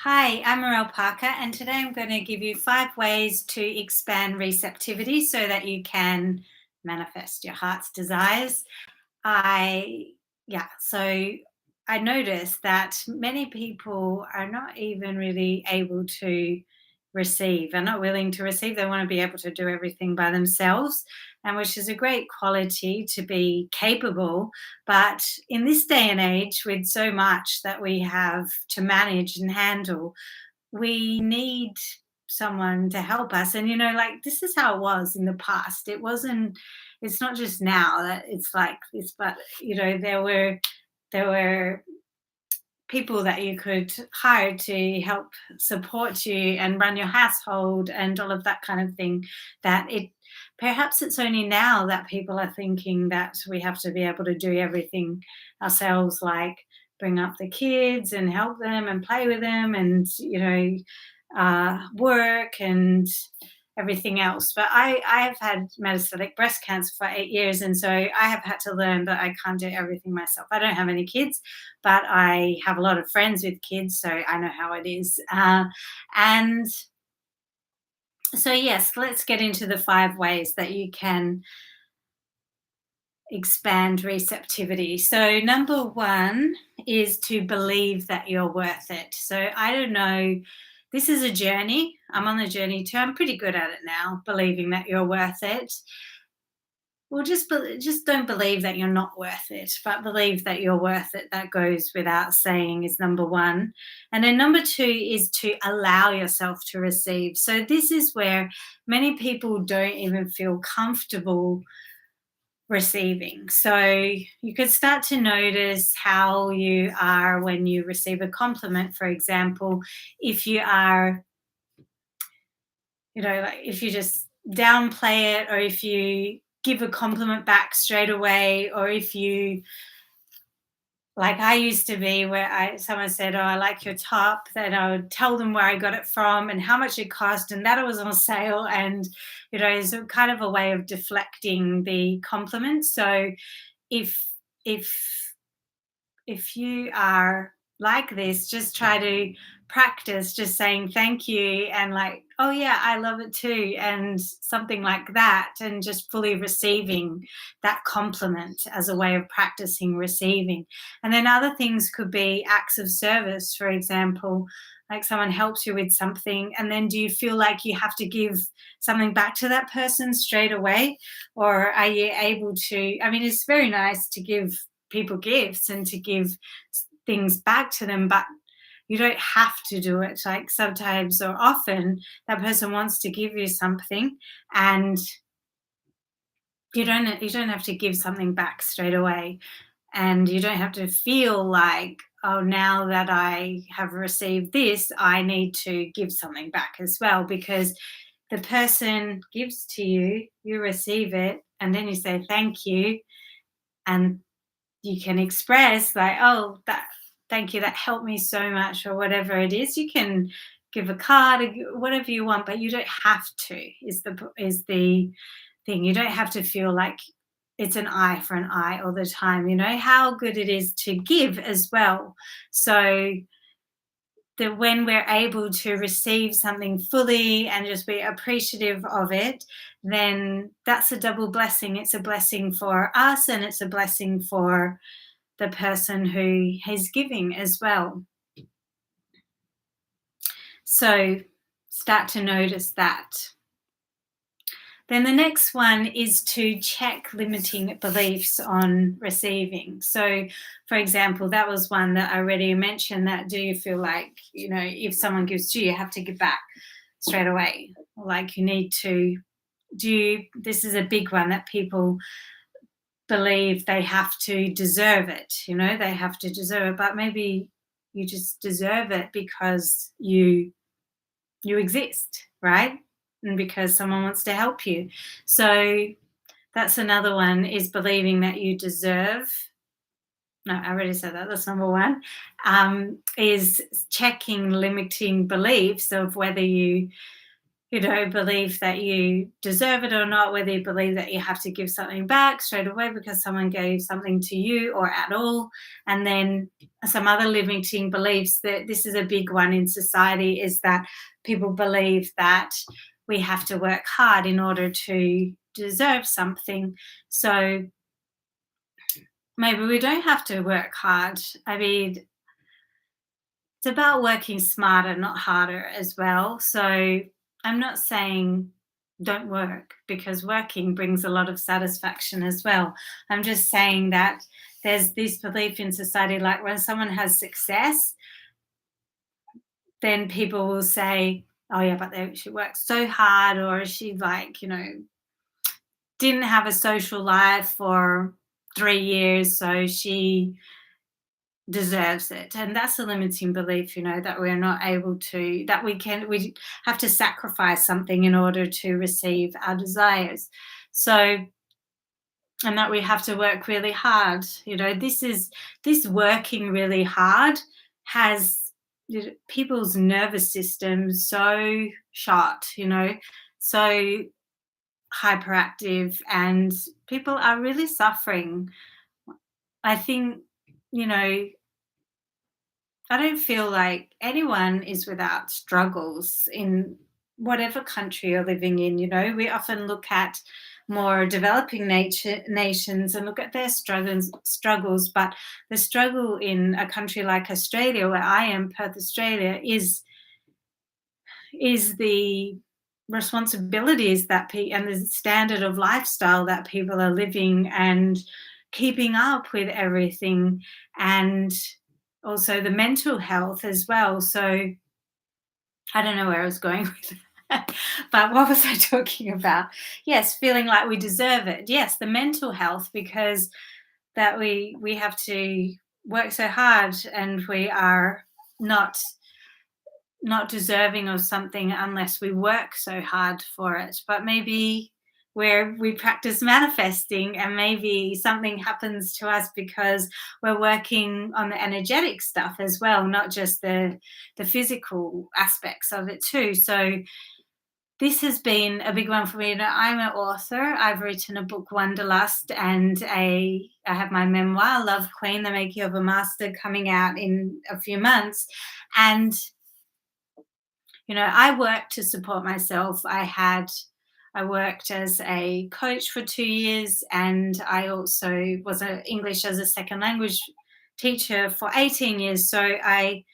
Hi, I'm Morel Parker, and today I'm going to give you 5 ways to expand receptivity so that you can manifest your heart's desires. I, yeah, so I noticed that many people are not even really able to receive, are not willing to receive. They want to be able to do everything by themselves, and which is a great quality to be capable. But in this day and age, with so much that we have to manage and handle, we need someone to help us. And like, this is how it was in the past. It's not just now that it's like this, but there were people that you could hire to help support you and run your household and all of that kind of thing. That it Perhaps it's only now that people are thinking that we have to be able to do everything ourselves, like bring up the kids and help them and play with them, and work and everything else. But I've had metastatic breast cancer for 8 years, and so I have had to learn that I can't do everything myself. I don't have any kids, but I have a lot of friends with kids, so I know how it is. And so, yes, let's get into the 5 ways that you can expand receptivity. So, number one is to believe that you're worth it. So, I don't know, this is a journey. I'm on the journey too. I'm pretty good at it now, believing that you're worth it. Well, just don't believe that you're not worth it, but believe that you're worth it. That goes without saying, is number one. And then number two is to allow yourself to receive. So this is where many people don't even feel comfortable receiving. So you could start to notice how you are when you receive a compliment, for example. If you are, like, if you just downplay it, or if you give a compliment back straight away, or if you, like I used to be, where someone said, "Oh, I like your top," then I would tell them where I got it from and how much it cost, and that it was on sale, and it's a kind of a way of deflecting the compliment. So if if if you are like this, just try to practice just saying thank you and, like, oh yeah, I love it too, and something like that, and just fully receiving that compliment as a way of practicing receiving. And then other things could be acts of service, for example, like someone helps you with something, and then do you feel like you have to give something back to that person straight away? Or are you able to, I mean, it's very nice to give people gifts and to give things back to them, but you don't have to do it. Like, sometimes or often that person wants to give you something, and you don't have to give something back straight away, and you don't have to feel like, oh, now that I have received this, I need to give something back as well, because the person gives to you, you receive it, and then you say thank you, and you can express, like, oh, that, thank you, that helped me so much, or whatever it is. You can give a card, whatever you want, but you don't have to, is the thing. You don't have to feel like it's an eye for an eye all the time. How good it is to give as well. So that when we're able to receive something fully and just be appreciative of it, then that's a double blessing. It's a blessing for us, and it's a blessing for the person who is giving as well. So start to notice that. Then the next one is to check limiting beliefs on receiving. So, for example, that was one that I already mentioned, that do you feel like, if someone gives to you, you have to give back straight away? Like, you need to this is a big one, that people believe they have to deserve it, they have to deserve it, but maybe you just deserve it because you exist, right? And because someone wants to help you. So that's another one, is believing that you deserve. No, I already said that. That's number one. Is checking limiting beliefs of whether you belief that you deserve it or not, whether you believe that you have to give something back straight away because someone gave something to you or at all. And then some other limiting beliefs, that this is a big one in society, is that people believe that we have to work hard in order to deserve something. So maybe we don't have to work hard. I mean, it's about working smarter, not harder as well. So I'm not saying don't work, because working brings a lot of satisfaction as well. I'm just saying that there's this belief in society, like when someone has success, then people will say, oh yeah, but she works so hard, or she, like, didn't have a social life for 3 years, so she deserves it. And that's a limiting belief, that we're not able to, that we have to sacrifice something in order to receive our desires. So, and that we have to work really hard. This working really hard has people's nervous system so shot, so hyperactive, and people are really suffering. I think, I don't feel like anyone is without struggles in whatever country you're living in. We often look at more developing nations and look at their struggles, but the struggle in a country like Australia, where I am, Perth, Australia, is the responsibilities and the standard of lifestyle that people are living and keeping up with everything, and also the mental health as well. So I don't know where I was going with that, but what was I talking about? Yes, feeling like we deserve it. Yes, the mental health, because that we have to work so hard, and we are not deserving of something unless we work so hard for it. But maybe where we practice manifesting, and maybe something happens to us because we're working on the energetic stuff as well, not just the physical aspects of it too. So this has been a big one for me. I'm an author. I've written a book, Wanderlust, and I have my memoir, Love Queen, The Making of a Master, coming out in a few months. And I worked to support myself. I worked as a coach for 2 years, and I also was an English as a second language teacher for 18 years. So I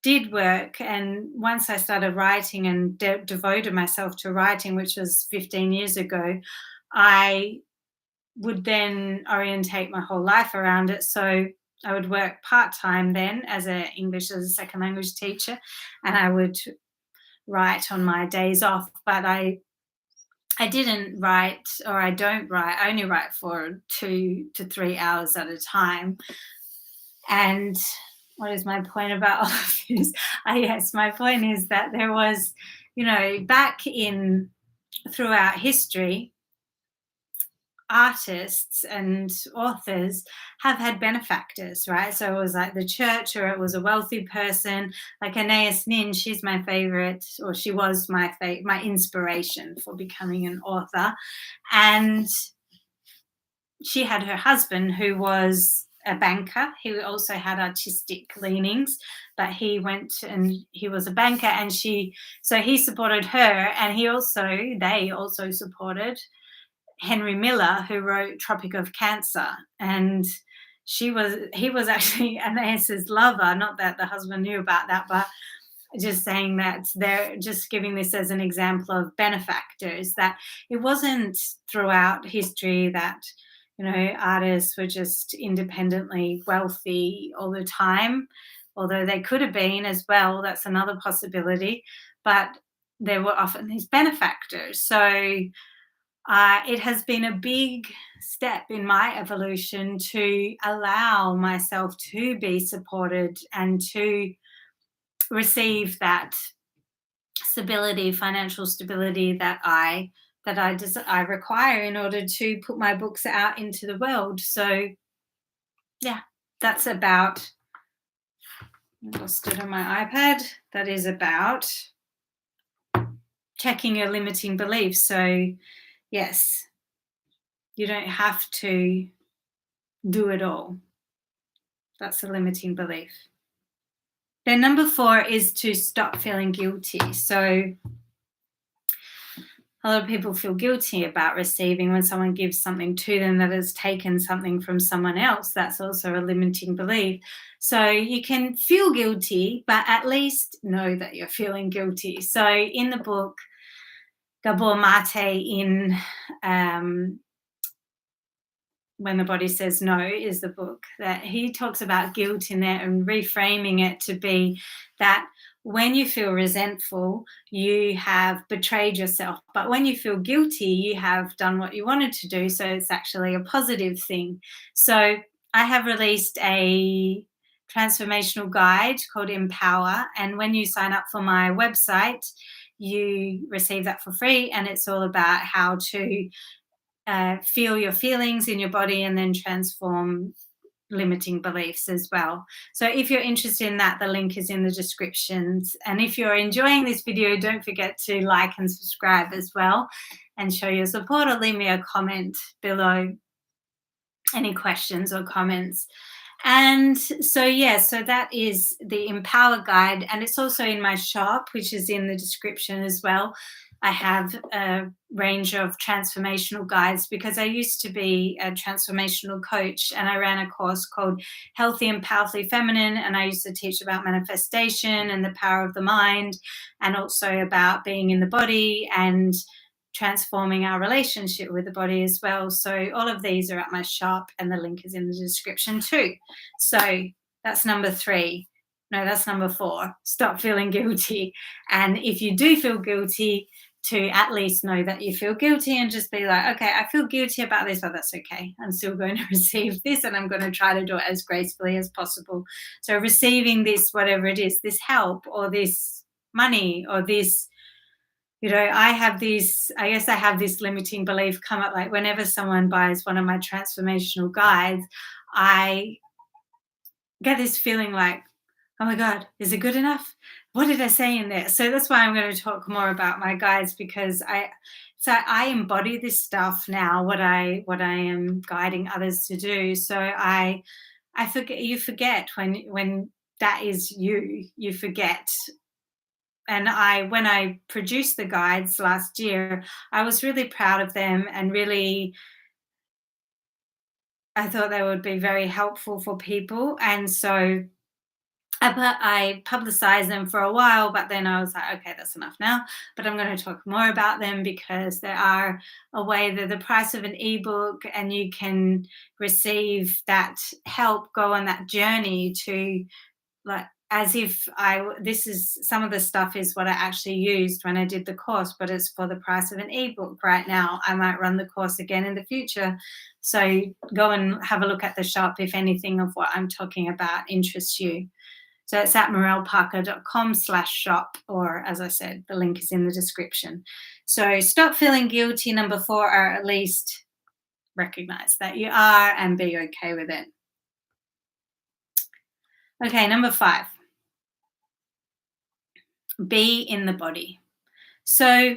did work, and once I started writing and devoted myself to writing, which was 15 years ago, I would then orientate my whole life around it. So I would work part-time then as an English as a second language teacher, and I would write on my days off. But I didn't write, or I don't write. I only write for 2 to 3 hours at a time. And what is my point about all of this? Yes, my point is that there was, back in throughout history, artists and authors have had benefactors, right? So it was like the church, or it was a wealthy person, like Anais Nin. She's my favorite, or she was my inspiration for becoming an author. And she had her husband, who was a banker. He also had artistic leanings, but he was a banker, and so he supported her, and they also supported Henry Miller, who wrote Tropic of Cancer. And he was actually Anais's lover. Not that the husband knew about that, but just saying that they're just giving this as an example of benefactors, that it wasn't throughout history that, artists were just independently wealthy all the time, although they could have been as well. That's another possibility. But there were often these benefactors. So it has been a big step in my evolution to allow myself to be supported and to receive that stability, financial stability that I require in order to put my books out into the world. So yeah, that's about, I lost it on my iPad. That is about checking your limiting beliefs. So, yes, you don't have to do it all. That's a limiting belief. Then number 4 is to stop feeling guilty. So a lot of people feel guilty about receiving when someone gives something to them that has taken something from someone else. That's also a limiting belief. So you can feel guilty, but at least know that you're feeling guilty. So in the book, Gabor Mate in When the Body Says No is the book, that he talks about guilt in there and reframing it to be that when you feel resentful, you have betrayed yourself. But when you feel guilty, you have done what you wanted to do. So it's actually a positive thing. So I have released a transformational guide called Empower. And when you sign up for my website, you receive that for free. And it's all about how to feel your feelings in your body and then transform limiting beliefs as well. So if you're interested in that, the link is in the descriptions. And if you're enjoying this video, don't forget to like and subscribe as well and show your support, or leave me a comment below, any questions or comments. And so, yeah, so that is the Empower Guide. And it's also in my shop, which is in the description as well. I have a range of transformational guides because I used to be a transformational coach, and I ran a course called Healthy and Powerfully Feminine. And I used to teach about manifestation and the power of the mind, and also about being in the body and transforming our relationship with the body as well. So all of these are at my shop, and the link is in the description too. So that's number 3. No, that's number 4. Stop feeling guilty. And if you do feel guilty, to at least know that you feel guilty and just be like, okay, I feel guilty about this, but that's okay. I'm still going to receive this, and I'm going to try to do it as gracefully as possible. So receiving this, whatever it is, this help or this money or this, I have this limiting belief come up, like whenever someone buys one of my transformational guides, I get this feeling like, oh my God, is it good enough? What did I say in there? So that's why I'm going to talk more about my guides, because I embody this stuff now, what I am guiding others to do. So I forget when that is you forget. And when I produced the guides last year, I was really proud of them, and really, I thought they would be very helpful for people. And so I publicized them for a while, but then I was like, okay, that's enough now. But I'm going to talk more about them, because they are a way that the price of an ebook, and you can receive that help, go on that journey to, like, as if this is some of the stuff is what I actually used when I did the course, but it's for the price of an ebook right now. I might run the course again in the future. So go and have a look at the shop if anything of what I'm talking about interests you. So it's at morelleparker.com/shop, or as I said, the link is in the description. So stop feeling guilty, number 4, or at least recognize that you are and be okay with it. Okay, number 5. Be in the body. So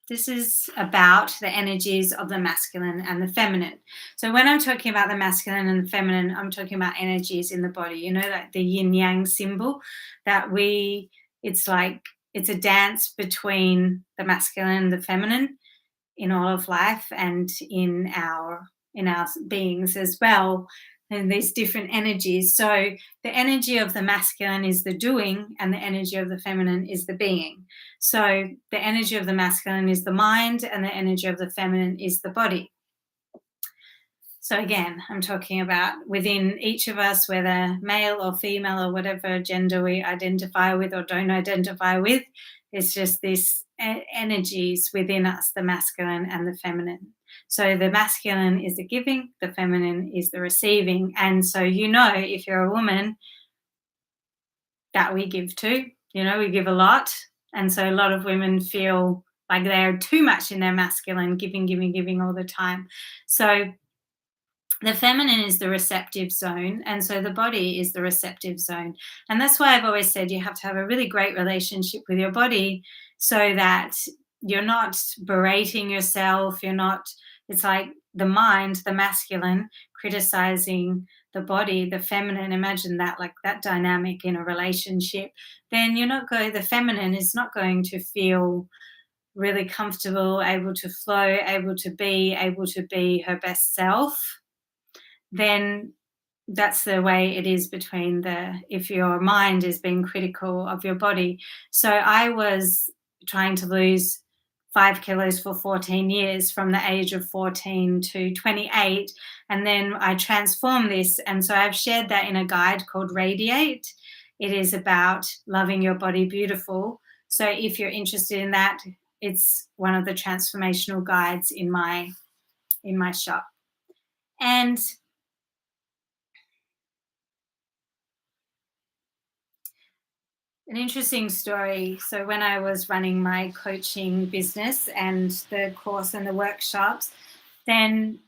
this is about the energies of the masculine and the feminine. So when I'm talking about the masculine and the feminine, I'm talking about energies in the body, like the yin yang symbol, that it's a dance between the masculine and the feminine in all of life, and in our beings as well, and these different energies. So the energy of the masculine is the doing, and the energy of the feminine is the being. So the energy of the masculine is the mind, and the energy of the feminine is the body. So again, I'm talking about within each of us, whether male or female or whatever gender we identify with or don't identify with, it's just this energies within us, the masculine and the feminine. So the masculine is the giving, the feminine is the receiving. And so, if you're a woman, that we give to, we give a lot. And so a lot of women feel like they're too much in their masculine, giving all the time. So The feminine is the receptive zone, and so the body is the receptive zone. And that's why I've always said you have to have a really great relationship with your body so that you're not berating yourself. You're not, it's like the mind, the masculine, criticizing the body, the feminine. Imagine that, like that dynamic in a relationship. Then you're not going, the feminine is not going to feel really comfortable, able to flow, able to be her best self. Then that's the way it is between the, if your mind is being critical of your body. So I was trying to lose 5 kilos for 14 years from the age of 14 to 28. And then I transformed this. And so I've shared that in a guide called Radiate. It is about loving your body beautiful. So if you're interested in that, it's one of the transformational guides in my shop. And an interesting story. So when I was running my coaching business and the course and the workshops, then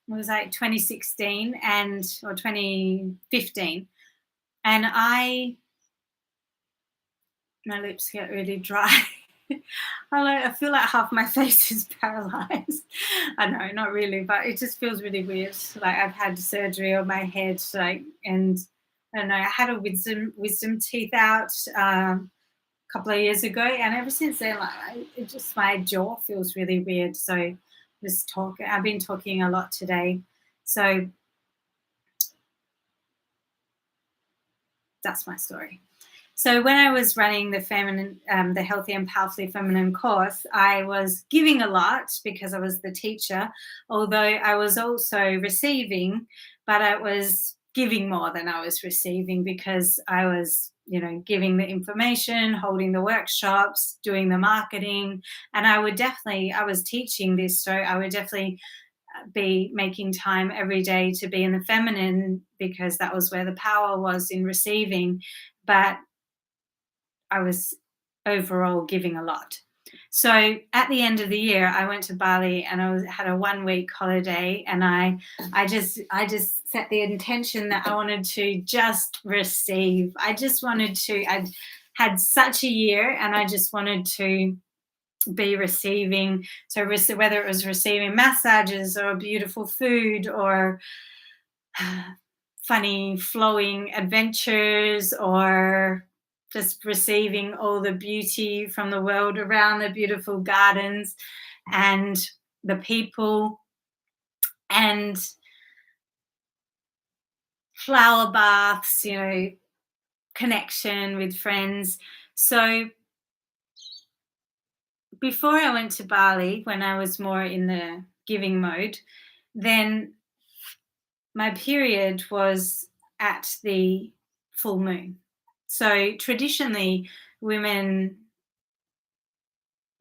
it was like 2016 and or 2015, and my lips get really dry. I feel like half my face is paralyzed. I know, not really, but it just feels really weird. Like I've had surgery on my head, like, and I don't know. I had a wisdom teeth out a couple of years ago, and ever since then, like, it just my jaw feels really weird. So just talk. I've been talking a lot today, so that's my story. So when I was running the feminine, the Healthy and Powerfully Feminine course, I was giving a lot because I was the teacher, although I was also receiving, but I was giving more than I was receiving because I was, giving the information, holding the workshops, doing the marketing, and I was teaching this, so I would definitely be making time every day to be in the feminine because that was where the power was in receiving. But I was overall giving a lot. So at the end of the year, I went to Bali and had a 1 week holiday, and I just set the intention that I wanted to just receive. I just wanted to. I'd had such a year, and I just wanted to be receiving. So whether it was receiving massages or beautiful food or funny flowing adventures or just receiving all the beauty from the world around, the beautiful gardens and the people and flower baths, connection with friends. So before I went to Bali, when I was more in the giving mode, then my period was at the full moon. So traditionally, women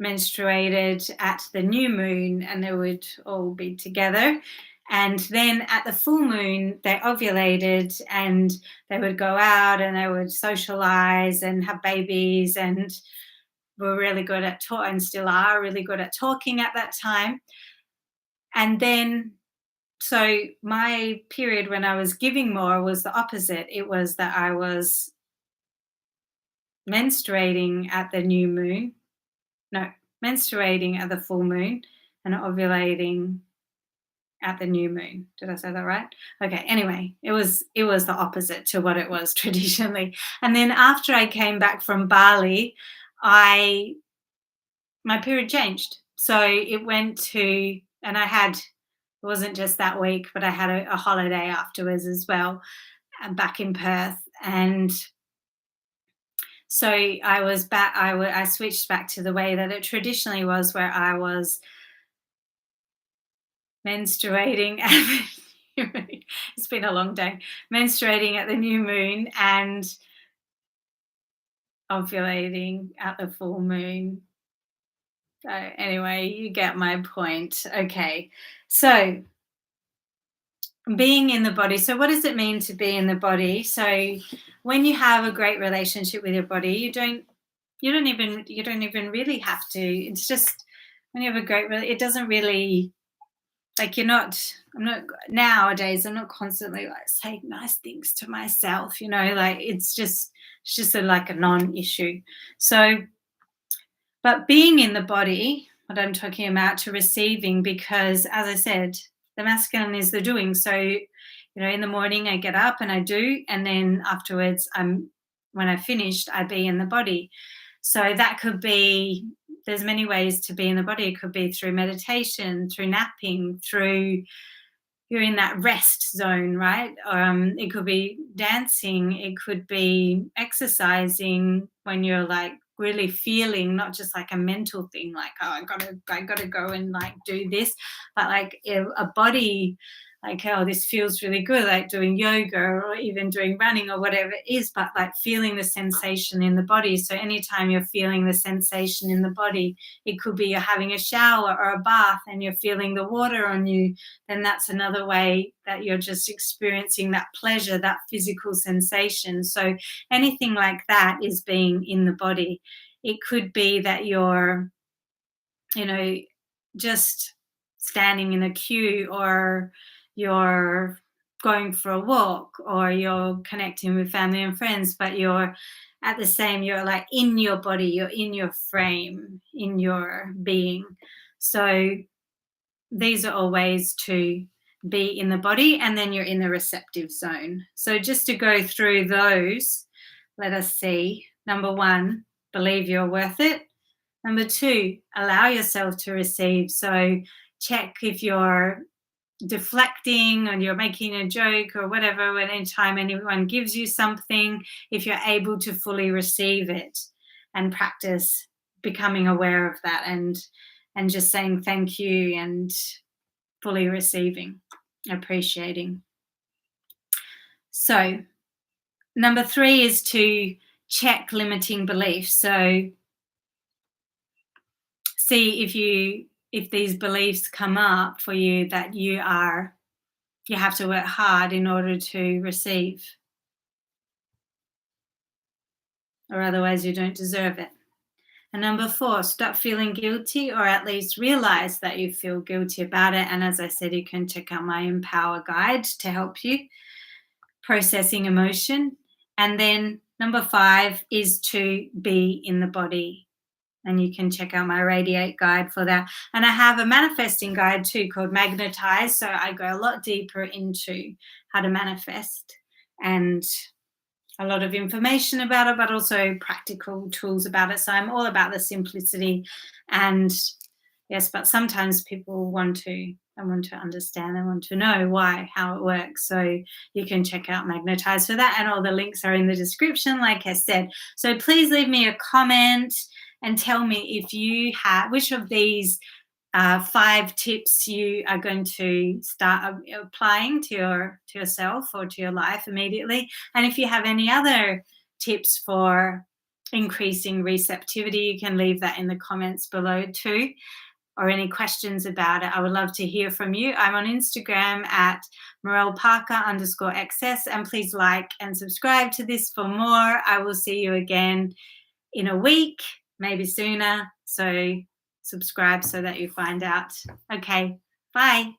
menstruated at the new moon and they would all be together. And then at the full moon, they ovulated and they would go out and they would socialize and have babies and were really good at talking and still are really good at talking at that time. And then so my period when I was giving more was the opposite. It was that I was menstruating at the new moon. No, menstruating at the full moon and ovulating at the new moon. Did I say that right? Okay, anyway, it was the opposite to what it was traditionally. And then after I came back from Bali, I my period changed. So it went to, and it wasn't just that week, but I had a holiday afterwards as well, back in Perth. And so I was back, I switched back to the way that it traditionally was, where I was menstruating at the new moon. It's been a long day. Menstruating at the new moon and ovulating at the full moon. So anyway, you get my point. Okay. So being in the body. So what does it mean to be in the body? So when you have a great relationship with your body, you don't even really have to. It's just when you have a great it doesn't really like I'm not nowadays, I'm not constantly like saying nice things to myself, like it's just like a non-issue. So, but being in the body, what I'm talking about, to receiving, because as I said, the masculine is the doing. So, in the morning I get up and I do, and then afterwards when I finished, I be in the body. So that could be, there's many ways to be in the body. It could be through meditation, through napping, through, you're in that rest zone, right? It could be dancing, it could be exercising when you're like really feeling, not just like a mental thing, like, oh, I gotta go and like do this, but like a body, like, oh, this feels really good, like doing yoga or even doing running or whatever it is, but like feeling the sensation in the body. So anytime you're feeling the sensation in the body, it could be you're having a shower or a bath and you're feeling the water on you, then that's another way that you're just experiencing that pleasure, that physical sensation. So anything like that is being in the body. It could be that you're, just standing in a queue, or you're going for a walk, or you're connecting with family and friends, but you're at the same, you're like in your body, you're in your frame, in your being. So these are all ways to be in the body, and then you're in the receptive zone. So just to go through those, let us see. Number 1, believe you're worth it. Number 2, allow yourself to receive. So check if you're deflecting and you're making a joke or whatever, when anytime anyone gives you something, if you're able to fully receive it, and practice becoming aware of that, and just saying thank you and fully receiving, appreciating. So number 3 is to check limiting beliefs. So see if these beliefs come up for you, that you have to work hard in order to receive, or otherwise you don't deserve it. And number 4, stop feeling guilty, or at least realize that you feel guilty about it. And as I said, you can check out my Empower guide to help you processing emotion. And then number 5 is to be in the body. And you can check out my Radiate guide for that. And I have a manifesting guide too called Magnetize. So I go a lot deeper into how to manifest, and a lot of information about it, but also practical tools about it. So I'm all about the simplicity. And yes, but sometimes people want to understand, they want to know how it works. So you can check out Magnetize for that, and all the links are in the description, like I said. So please leave me a comment and tell me if you have, which of these 5 tips you are going to start applying to yourself or to your life immediately. And if you have any other tips for increasing receptivity, you can leave that in the comments below too, or any questions about it. I would love to hear from you. I'm on Instagram at morelleparker_xs, and please like and subscribe to this for more. I will see you again in a week, maybe sooner. So subscribe so that you find out. Okay, bye.